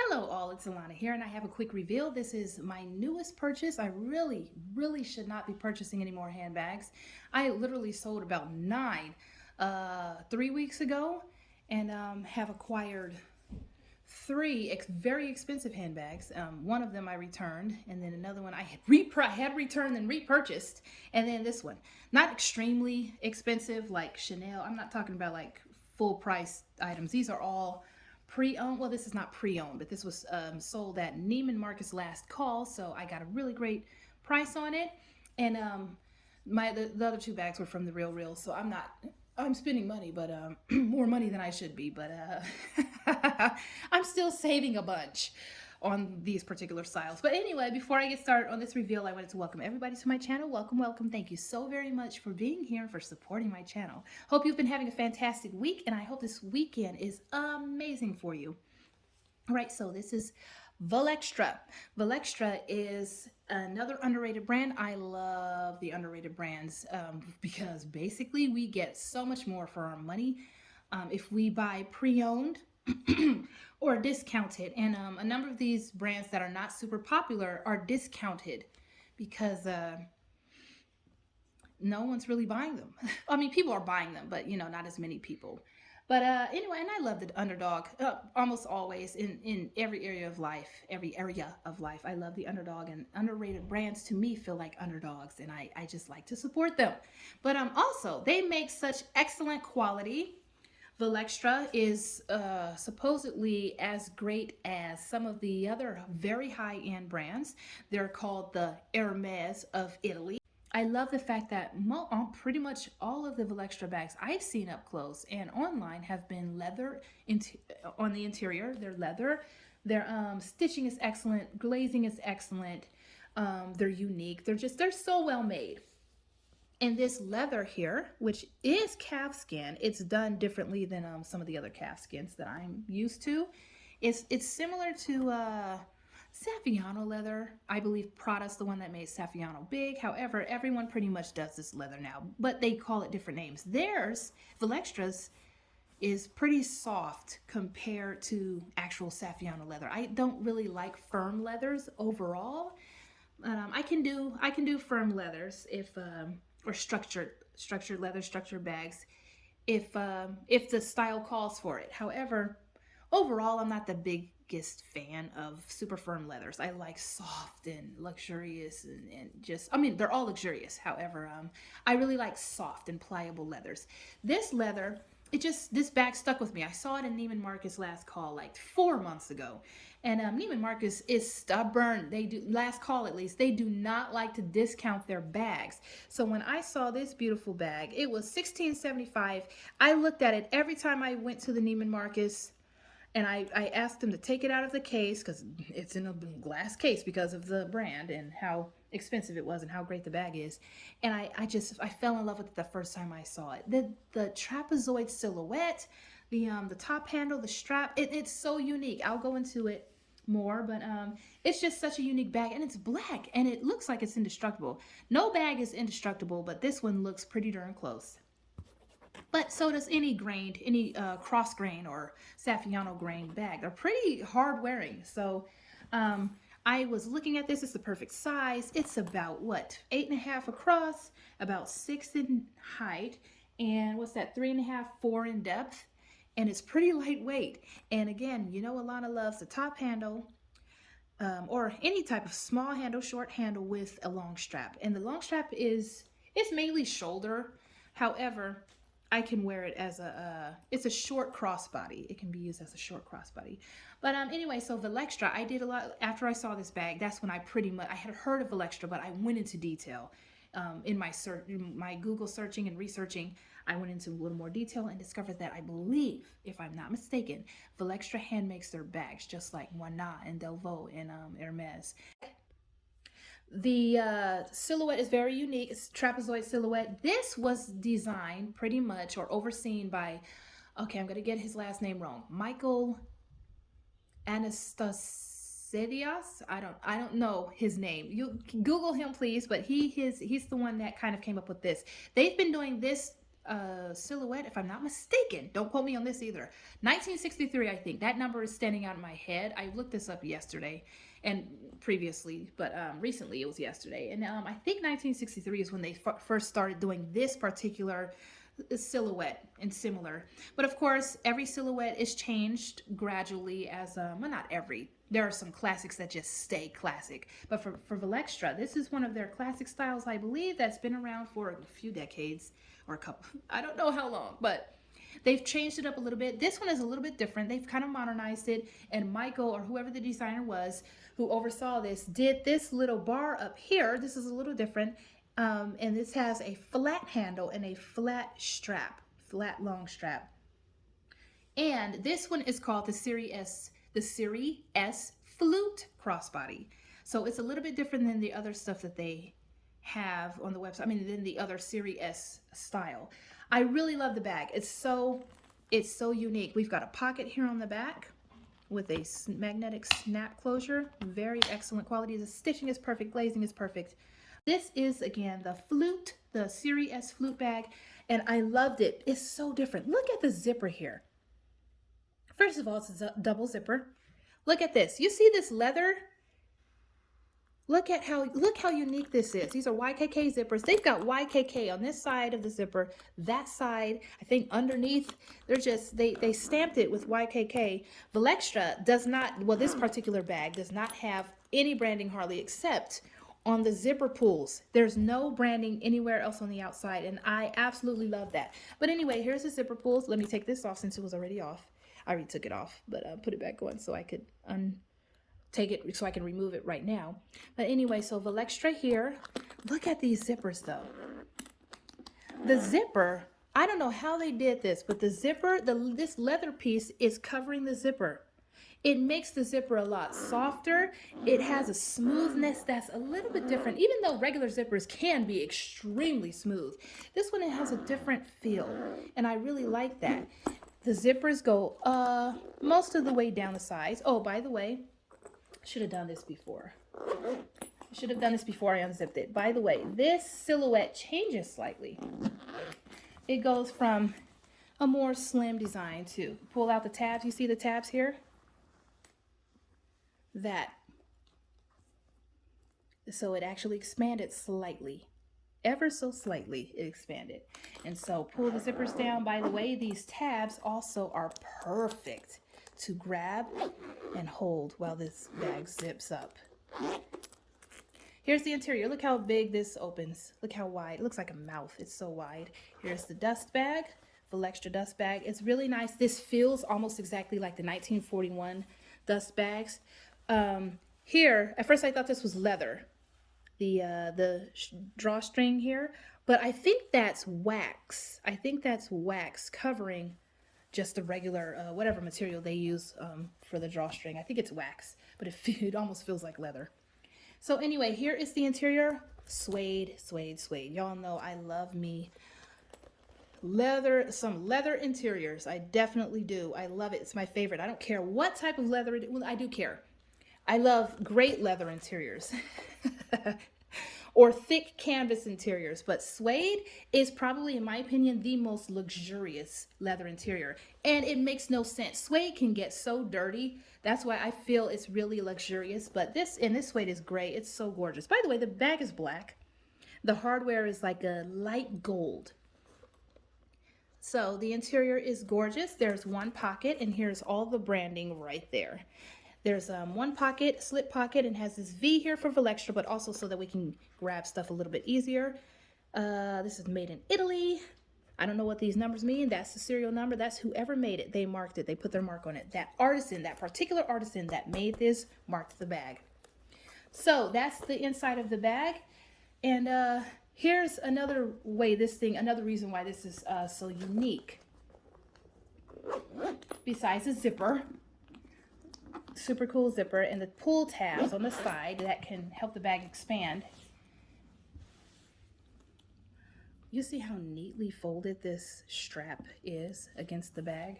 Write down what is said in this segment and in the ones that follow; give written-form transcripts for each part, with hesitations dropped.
Hello all, it's Alana here and I have a quick reveal. This is my newest purchase. I really should not be purchasing any more handbags. I literally sold about 9 3 weeks ago and have acquired 3 very expensive handbags. One of them I returned, and then another one I had returned and repurchased, and then this one. Not extremely expensive like Chanel. I'm not talking about like full price items. These are all pre-owned. Well, this is not pre-owned, but this was sold at Neiman Marcus last call, so I got a really great price on it. And the other 2 bags were from the Real, so I'm spending money, but more money than I should be. But I'm still saving a bunch on these particular styles. But anyway, before I get started on this reveal, I wanted to welcome everybody to my channel. Welcome. Thank you so very much for being here and for supporting my channel. Hope you've been having a fantastic week, and I hope this weekend is amazing for you. All right, so this is Valextra. Valextra is another underrated brand. I love the underrated brands because basically we get so much more for our money if we buy pre-owned or discounted. And a number of these brands that are not super popular are discounted because no one's really buying them. I mean, people are buying them, but not as many people. But anyway, and I love the underdog almost always in every area of life, I love the underdog, and underrated brands to me feel like underdogs, and I just like to support them. But also, they make such excellent quality. Valextra is supposedly as great as some of the other very high-end brands. They're called the Hermes of Italy. I love the fact that pretty much all of the Valextra bags I've seen up close and online have been leather on the interior. They're leather. Their stitching is excellent. Glazing is excellent. They're unique. They're so well made. And this leather here, which is calfskin, it's done differently than some of the other calfskins that I'm used to. It's similar to Saffiano leather. I believe Prada's the one that made Saffiano big. However, everyone pretty much does this leather now, but they call it different names. Theirs, Valextra's, is pretty soft compared to actual Saffiano leather. I don't really like firm leathers overall. I can do firm leathers or structured leather, structured bags if the style calls for it. However, overall, I'm not the biggest fan of super firm leathers. I like soft and luxurious and just, I mean, they're all luxurious. However, I really like soft and pliable leathers. This leather, this bag stuck with me. I saw it in Neiman Marcus last call like 4 months ago. And Neiman Marcus is stubborn. They do, last call at least, they do not like to discount their bags. So when I saw this beautiful bag, it was $16.75. I looked at it every time I went to the Neiman Marcus, and I asked them to take it out of the case because it's in a glass case because of the brand and how expensive it was and how great the bag is. And I fell in love with it the first time I saw it. The trapezoid silhouette, the top handle, the strap, it's so unique. I'll go into it more, but it's just such a unique bag, and it's black, and it looks like it's indestructible. No bag is indestructible, but this one looks pretty darn close. But so does any cross grain or Saffiano grain bag. They're pretty hard wearing. So I was looking at this. It's the perfect size. It's about what, 8.5 across, about 6 in height, and what's that, 3.5, 4 in depth. And it's pretty lightweight. And again, Alana loves the top handle or any type of small handle, short handle with a long strap. And the long strap it's mainly shoulder. However, I can wear it as it's a short crossbody. It can be used as a short crossbody. But anyway, so Valextra, I did a lot after I saw this bag. That's when I had heard of Valextra, but I went into detail in my Google searching and researching. I went into a little more detail and discovered that I believe, if I'm not mistaken, Valextra hand makes their bags just like Moina and Delvaux and Hermes. The silhouette is very unique. It's trapezoid silhouette. This was designed pretty much or overseen by, okay, I'm going to get his last name wrong, Michael Anastasios. I don't know his name. You Google him, please. But he's the one that kind of came up with this. They've been doing this silhouette, if I'm not mistaken. Don't quote me on this either. 1963, I think. That number is standing out in my head. I looked this up yesterday and previously, but recently it was yesterday. And I think 1963 is when they first started doing this particular silhouette and similar. But of course, every silhouette is changed gradually as, well, not every. There are some classics that just stay classic. But for Valextra, this is one of their classic styles, I believe, that's been around for a few decades or a couple. I don't know how long, but they've changed it up a little bit. This one is a little bit different. They've kind of modernized it. And Michael, or whoever the designer was who oversaw this, did this little bar up here. This is a little different. And this has a flat handle and a flat strap, flat long strap. And this one is called the Serie S Flute Crossbody. So it's a little bit different than the other stuff that they have on the website. I mean, than the other Serie S style. I really love the bag. It's so unique. We've got a pocket here on the back with a magnetic snap closure. Very excellent quality. The stitching is perfect. Glazing is perfect. This is, again, the Flute, the Serie S Flute bag, and I loved it. It's so different. Look at the zipper here. First of all, it's a double zipper. Look at this. You see this leather? Look how unique this is. These are YKK zippers. They've got YKK on this side of the zipper. That side, I think underneath, they stamped it with YKK. Valextra does not, well, this particular bag does not have any branding hardly, except on the zipper pulls. There's no branding anywhere else on the outside, and I absolutely love that. But anyway, here's the zipper pulls. Let me take this off since it was already off. I already took it off, but put it back on so I could take it, so I can remove it right now. But anyway, so Valextra here. Look at these zippers though. The zipper, I don't know how they did this, but the zipper, this leather piece is covering the zipper. It makes the zipper a lot softer. It has a smoothness that's a little bit different, even though regular zippers can be extremely smooth. This one, it has a different feel, and I really like that. The zippers go most of the way down the sides. Oh, by the way, I should have done this before. I should have done this before I unzipped it. By the way, this silhouette changes slightly. It goes from a more slim design to pull out the tabs. You see the tabs here? So it actually expanded slightly. Ever so slightly it expanded. And so pull the zippers down. By the way, these tabs also are perfect to grab and hold while this bag zips up. Here's the interior. Look how big this opens. Look how wide. It looks like a mouth. It's so wide. Here's the dust bag, Valextra dust bag. It's really nice. This feels almost exactly like the 1941 dust bags. Here, at first I thought this was leather, the drawstring here, but I think that's wax. I think that's wax covering just the regular, whatever material they use for the drawstring. I think it's wax, but it almost feels like leather. So anyway, here is the interior. Suede, suede, suede. Y'all know I love me leather, some leather interiors. I definitely do. I love it. It's my favorite. I don't care what type of leather it is. Well, I do care. I love great leather interiors or thick canvas interiors, but suede is probably, in my opinion, the most luxurious leather interior, and it makes no sense. Suede can get so dirty. That's why I feel it's really luxurious, but this suede is gray. It's so gorgeous. By the way, the bag is black. The hardware is like a light gold. So the interior is gorgeous. There's one pocket, and here's all the branding right there. There's one pocket, slip pocket, and has this V here for Valextra, but also so that we can grab stuff a little bit easier. This is made in Italy. I don't know what these numbers mean. That's the serial number. That's whoever made it. They marked it. They put their mark on it. That artisan, that particular artisan that made this, marked the bag. So that's the inside of the bag. And here's another reason why this is so unique. Besides the zipper. Super cool zipper and the pull tabs on the side that can help the bag expand. You see how neatly folded this strap is against the bag?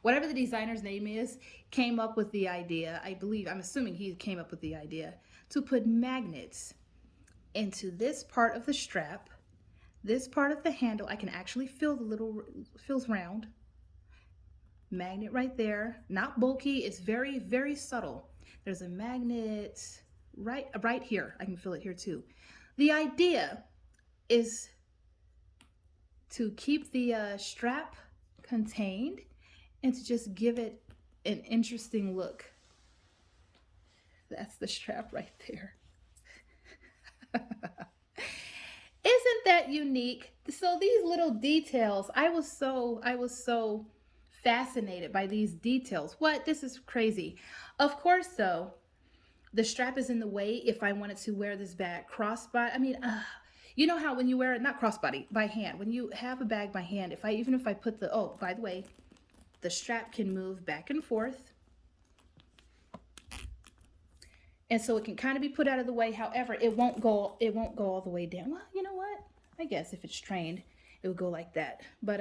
Whatever the designer's name is, came up with the idea, I'm assuming he came up with the idea, to put magnets into this part of the strap this part of the handle, I can actually feel the little, feels round. Magnet right there, not bulky, it's very, very subtle. There's a magnet right here. I can feel it here too. The idea is to keep the strap contained and to just give it an interesting look. That's the strap right there. Isn't that unique? So these little details, I was so fascinated by these details. What? This is crazy. Of course, though, the strap is in the way if I wanted to wear this bag crossbody. I mean, you know how when you wear it, not crossbody, by hand, when you have a bag by hand, even if I put the, oh, by the way, the strap can move back and forth. And so it can kind of be put out of the way. However, it won't go all the way down. Well, you know what? I guess if it's trained, it would go like that. But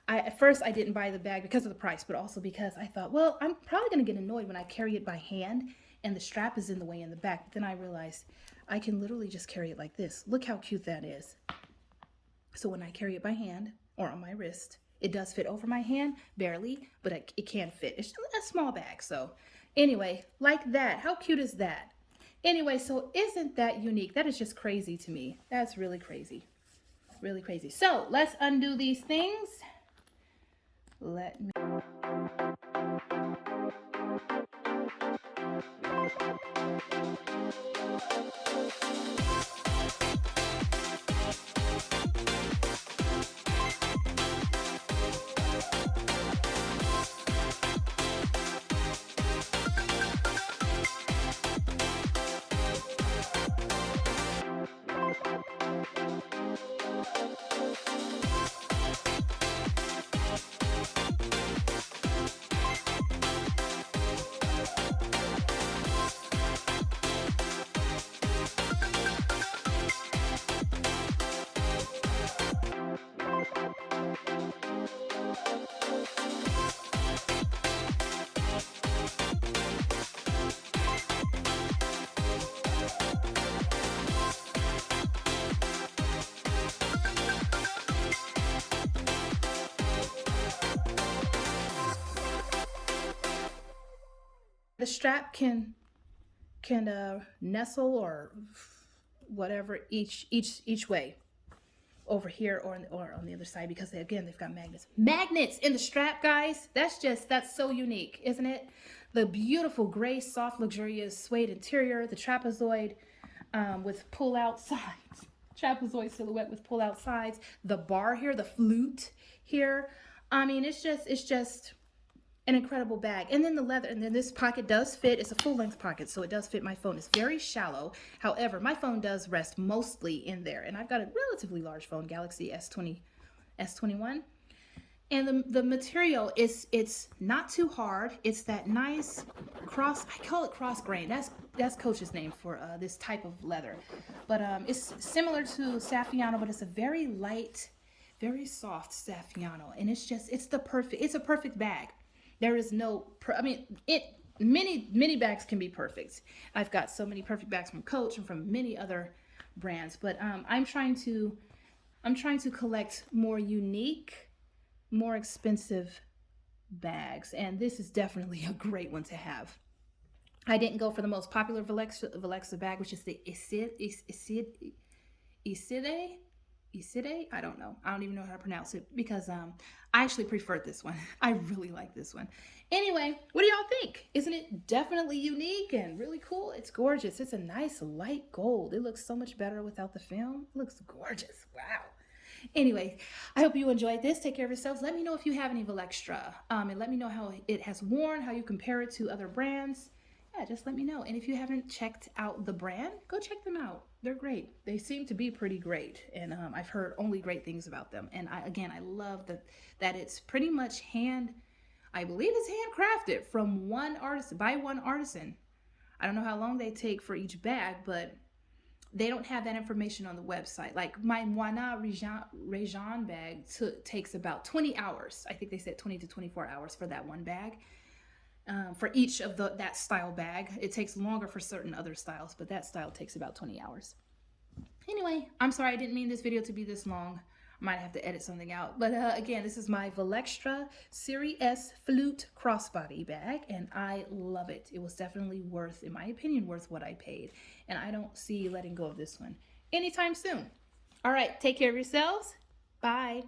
at first I didn't buy the bag because of the price, but also because I thought, well, I'm probably going to get annoyed when I carry it by hand and the strap is in the way in the back. But then I realized I can literally just carry it like this. Look how cute that is. So when I carry it by hand or on my wrist, it does fit over my hand, barely, but it can fit. It's a small bag. So anyway, like that. How cute is that? Anyway, so isn't that unique? That is just crazy to me. That's really crazy. Really crazy. So let's undo these things. Let me. The strap can nestle or whatever each way over here or on the other side, because again they've got magnets in the strap, guys. That's so unique, isn't it? The beautiful gray soft luxurious suede interior, the trapezoid with pull out sides, trapezoid silhouette with pull out sides, the bar here, the flute here. I mean, it's just an incredible bag. And then the leather, and then this pocket does fit. It's a full length pocket, so it does fit my phone. It's very shallow. However, my phone does rest mostly in there. And I've got a relatively large phone, Galaxy S21. And the material it's not too hard. It's that nice I call it cross grain. That's Coach's name for this type of leather. But it's similar to Saffiano, but it's a very light, very soft Saffiano. And it's a perfect bag. There is no, many bags can be perfect. I've got so many perfect bags from Coach and from many other brands, but I'm trying to collect more unique, more expensive bags, and this is definitely a great one to have. I didn't go for the most popular Valextra bag, which is the Iside. I don't know. I don't even know how to pronounce it, because I actually preferred this one. I really like this one. Anyway, what do y'all think? Isn't it definitely unique and really cool? It's gorgeous. It's a nice light gold. It looks so much better without the film. It looks gorgeous. Wow. Anyway, I hope you enjoyed this. Take care of yourselves. Let me know if you have any Valextra, and let me know how it has worn, how you compare it to other brands. Yeah, just let me know. And if you haven't checked out the brand, go check them out. They're great. They seem to be pretty great. And I've heard only great things about them. And I love that it's pretty much I believe it's handcrafted from one artist, by one artisan. I don't know how long they take for each bag, but they don't have that information on the website. Like my Moana Région bag takes about 20 hours. I think they said 20 to 24 hours for that one bag. For each of that style bag. It takes longer for certain other styles, but that style takes about 20 hours. Anyway, I'm sorry, I didn't mean this video to be this long. I might have to edit something out. But again, this is my Valextra Serie S Flute Crossbody bag, and I love it. It was definitely worth, in my opinion, worth what I paid. And I don't see letting go of this one anytime soon. All right, take care of yourselves. Bye.